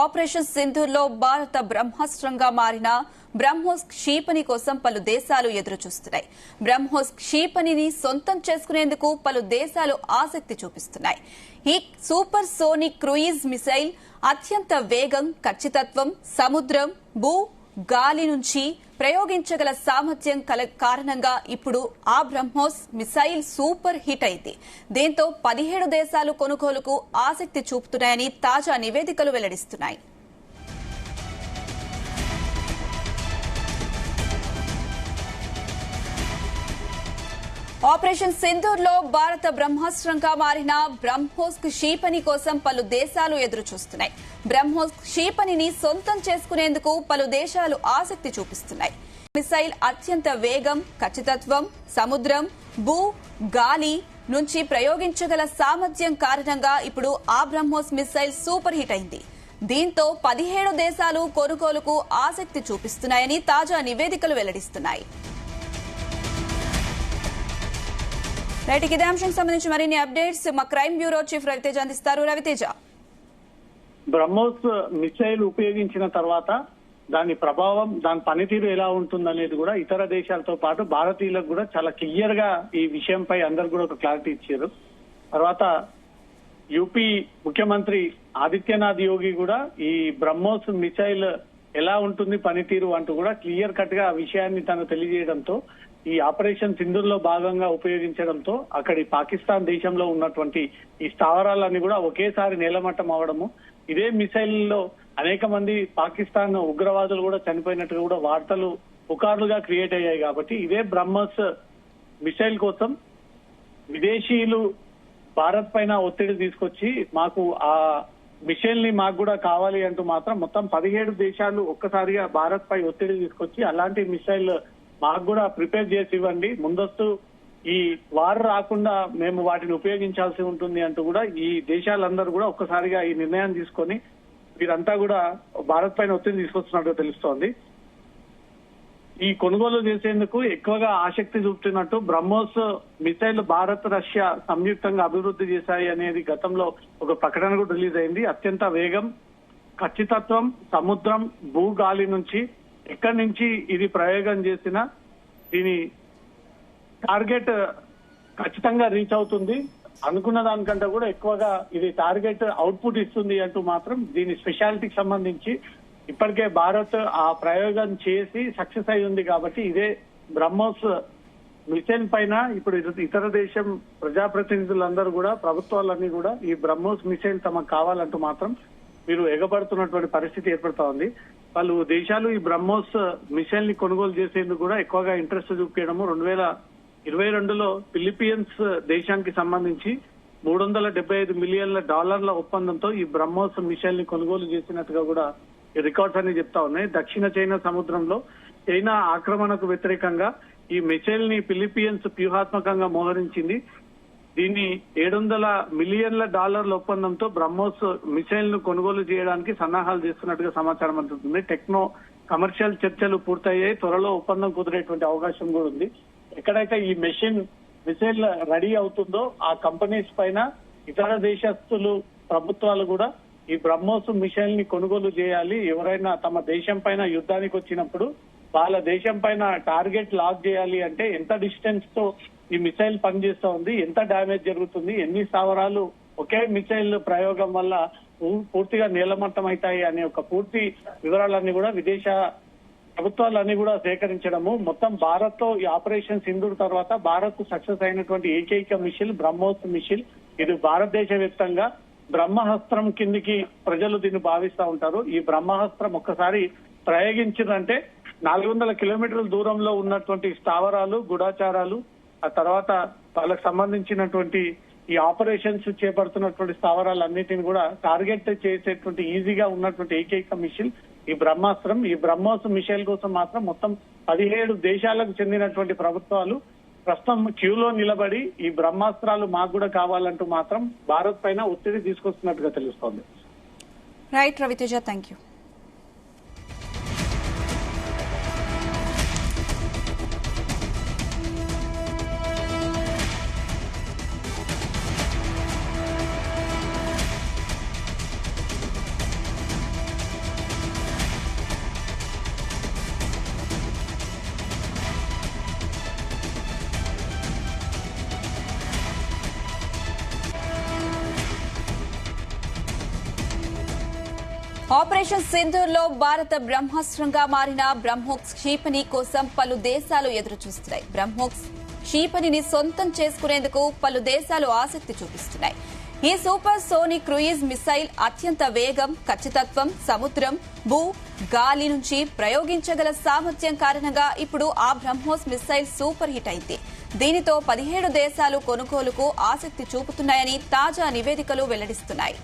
Operation సింధూర్లో భారత బ్రహ్మాస్త్రంగా మారిన బ్రహ్మోస్ క్షిపణి కోసం పలు దేశాలు ఎదురుచూస్తున్నాయి. బ్రహ్మోస్ క్షిపణిని సొంతం చేసుకునేందుకు పలు దేశాలు ఆసక్తి చూపిస్తున్నాయి. ఈ సూపర్ సోనిక్ క్రూయిజ్ మిసైల్ అత్యంత వేగం, ఖచ్చితత్వం, సముద్రం, భూ, గాలి నుంచి ప్రయోగించగల సామర్థ్యం కారణంగా ఇప్పుడు ఆ బ్రహ్మోస్ మిసైల్ సూపర్ హిట్ అయింది. దీంతో 17 దేశాలు కొనుగోలుకు ఆసక్తి చూపుతున్నాయని తాజా నివేదికలు వెల్లడిస్తున్నాయి. ఆపరేషన్ సింధూర్లో భారత బ్రహ్మాస్త్రంగా మారిన బ్రహ్మోస్ క్షిపణి కోసం పలు దేశాలు ఎదురుచూస్తున్నాయి. బ్రహ్మోస్ క్షిపణిని సొంతం చేసుకునేందుకు పలు దేశాలు ఆసక్తి చూపిస్తున్నాయి. మిసైల్ అత్యంత వేగం, ఖచ్చితత్వం, సముద్రం, భూ, గాలి నుంచి ప్రయోగించగల సామర్థ్యం కారణంగా ఇప్పుడు ఆ బ్రహ్మోస్ మిసైల్ సూపర్ హిట్ అయింది. దీంతో 17 దేశాలు కొనుగోలుకు ఆసక్తి చూపిస్తున్నాయని తాజా నివేదికలు వెల్లడిస్తున్నాయి. రైట్, ఇదే అంశానికి సంబంధించి మరిన్ని అప్డేట్స్ మా క్రైమ్ బ్యూరో చీఫ్ రవితేజ అందిస్తారు. రవితేజ, బ్రహ్మోస్ మిసైల్ ఉపయోగించిన తర్వాత దాని ప్రభావం, దాని పనితీరు ఎలా ఉంటుందనేది కూడా ఇతర దేశాలతో పాటు భారతీయులకు కూడా చాలా క్లియర్ గా ఈ విషయంపై అందరు కూడా ఒక క్లారిటీ ఇచ్చారు. తర్వాత యూపీ ముఖ్యమంత్రి ఆదిత్యనాథ్ యోగి కూడా ఈ బ్రహ్మోస్ మిసైల్ ఎలా ఉంటుంది పనితీరు అంటూ కూడా క్లియర్ కట్ గా ఆ విషయాన్ని తను తెలియజేయడంతో ఈ ఆపరేషన్ సింధూర్ లో భాగంగా ఉపయోగించడంతో అక్కడి పాకిస్తాన్ దేశంలో ఉన్నటువంటి ఈ స్థావరాలన్నీ కూడా ఒకేసారి నేలమట్టం అవడము, ఇదే మిసైల్ లో అనేక మంది పాకిస్తాన్ ఉగ్రవాదులు కూడా చనిపోయినట్టుగా కూడా వార్తలు పుకార్లుగా క్రియేట్ అయ్యాయి. కాబట్టి ఇదే బ్రహ్మోస్ మిసైల్ కోసం విదేశీయులు భారత్ పైన ఒత్తిడి తీసుకొచ్చి మాకు ఆ మిసైల్ ని మాకు కూడా కావాలి అంటూ మాత్రం మొత్తం 17 దేశాలు ఒక్కసారిగా భారత్ పై ఒత్తిడి తీసుకొచ్చి అలాంటి మిసైల్ మాకు కూడా ప్రిపేర్ చేసి ఇవ్వండి, ముందస్తు ఈ వార్ రాకుండా మేము వాటిని ఉపయోగించాల్సి ఉంటుంది అంటూ కూడా ఈ దేశాలందరూ కూడా ఒక్కసారిగా ఈ నిర్ణయం తీసుకొని వీరంతా కూడా భారత్ పైన ఒత్తిడి తీసుకొస్తున్నట్టు తెలుస్తోంది. ఈ కొనుగోలు చేసేందుకు ఎక్కువగా ఆసక్తి చూపుతున్నట్టు బ్రహ్మోస్ మిసైల్ భారత్, రష్యా సంయుక్తంగా అభివృద్ధి చేశాయి అనేది గతంలో ఒక ప్రకటన కూడా రిలీజ్ అయింది. అత్యంత వేగం, ఖచ్చితత్వం, సముద్రం, భూ, గాలి నుంచి ఎక్కడి నుంచి ఇది ప్రయోగం చేసినా దీని టార్గెట్ ఖచ్చితంగా రీచ్ అవుతుంది, అనుకున్న దానికంటే కూడా ఎక్కువగా ఇది టార్గెట్ అవుట్పుట్ ఇస్తుంది అంటూ మాత్రం దీని స్పెషాలిటీకి సంబంధించి ఇప్పటికే భారత్ ఆ ప్రయోగం చేసి సక్సెస్ అయి ఉంది. కాబట్టి ఇదే బ్రహ్మోస్ మిసైల్ పైన ఇప్పుడు ఇతర దేశం ప్రజాప్రతినిధులందరూ కూడా, ప్రభుత్వాలన్నీ కూడా ఈ బ్రహ్మోస్ మిసైల్ తమకు కావాలంటూ మాత్రం మీరు ఎగబడుతున్నటువంటి పరిస్థితి ఏర్పడతా ఉంది. పలు దేశాలు ఈ బ్రహ్మోస్ మిసైల్ ని కొనుగోలు చేసేందుకు కూడా ఎక్కువగా ఇంట్రెస్ట్ చూపించడము. 2022లో ఫిలిపియన్స్ దేశానికి సంబంధించి $375 మిలియన్ల ఒప్పందంతో ఈ బ్రహ్మోస్ మిసైల్ ని కొనుగోలు చేసినట్టుగా కూడా రికార్డ్స్ అన్ని చెప్తా ఉన్నాయి. దక్షిణ చైనా సముద్రంలో చైనా ఆక్రమణకు వ్యతిరేకంగా ఈ మిసైల్ ని ఫిలిపియన్స్ వ్యూహాత్మకంగా మోహరించింది. దీన్ని $700 మిలియన్ల ఒప్పందంతో బ్రహ్మోస్ మిసైల్ ను కొనుగోలు చేయడానికి సన్నాహాలు చేస్తున్నట్టుగా సమాచారం అందుతుంది. టెక్నో కమర్షియల్ చర్చలు పూర్తయ్యాయి, త్వరలో ఒప్పందం కుదిరేటువంటి అవకాశం కూడా ఉంది. ఎక్కడైతే ఈ మిసైల్ రెడీ అవుతుందో ఆ కంపెనీస్ పైన ఇతర దేశస్తులు, ప్రభుత్వాలు కూడా ఈ బ్రహ్మోస్ మిసైల్ ని కొనుగోలు చేయాలి. ఎవరైనా తమ దేశం పైన యుద్ధానికి వచ్చినప్పుడు వాళ్ళ దేశం పైన టార్గెట్ లాక్ చేయాలి అంటే ఎంత డిస్టెన్స్ తో ఈ మిసైల్ పనిచేస్తా ఉంది, ఎంత డ్యామేజ్ జరుగుతుంది, ఎన్ని స్థావరాలు ఒకే మిసైల్ ప్రయోగం వల్ల పూర్తిగా నేలమట్టం అవుతాయి అనే ఒక పూర్తి వివరాలన్నీ కూడా విదేశ ప్రభుత్వాలన్నీ కూడా సేకరించడము. మొత్తం భారత్ తో ఈ ఆపరేషన్ సింధూర్ తర్వాత భారత్ సక్సెస్ అయినటువంటి ఏకైక మిసైల్ బ్రహ్మోస్ మిసైల్. ఇది భారతదేశ వ్యాప్తంగా బ్రహ్మాస్త్రం కిందికి ప్రజలు దీన్ని భావిస్తా ఉంటారు. ఈ బ్రహ్మాస్త్రం ఒక్కసారి ప్రయోగించిందంటే 400 కిలోమీటర్ల దూరంలో ఉన్నటువంటి స్థావరాలు, గూఢాచారాలు, ఆ తర్వాత వాళ్ళకి సంబంధించినటువంటి ఈ ఆపరేషన్స్ చేపడుతున్నటువంటి స్థావరాలన్నిటిని కూడా టార్గెట్ చేసేటువంటి ఈజీగా ఉన్నటువంటి ఏకైక మిసైల్ ఈ బ్రహ్మాస్త్రం. ఈ బ్రహ్మోస్ మిసైల్ కోసం మాత్రం మొత్తం 17 దేశాలకు చెందినటువంటి ప్రభుత్వాలు ప్రస్తుతం క్యూలో నిలబడి ఈ బ్రహ్మాస్త్రాలు మాకు కూడా కావాలంటూ మాత్రం భారత్ పైన ఒత్తిడి తీసుకొస్తున్నట్టుగా తెలుస్తోంది. Right Raviteja, thank you. Operation సింధూర్లో భారత బ్రహ్మాస్త్రంగా మారిన బ్రహ్మోస్ క్షిపణి కోసం పలు దేశాలు ఎదురుచూస్తున్నాయి. బ్రహ్మోస్ క్షిపణిని సొంతం చేసుకునేందుకు పలు దేశాలు ఆసక్తి చూపిస్తున్నాయి. ఈ సూపర్ సోనిక్ క్రూయిజ్ మిసైల్ అత్యంత వేగం, ఖచ్చితత్వం, సముద్రం, భూ, గాలి నుంచి ప్రయోగించగల సామర్థ్యం కారణంగా ఇప్పుడు ఆ బ్రహ్మోస్ మిసైల్ సూపర్ హిట్ అయింది. దీనితో 17 దేశాలు కొనుగోలుకు ఆసక్తి చూపుతున్నాయని తాజా నివేదికలు వెల్లడిస్తున్నాయి.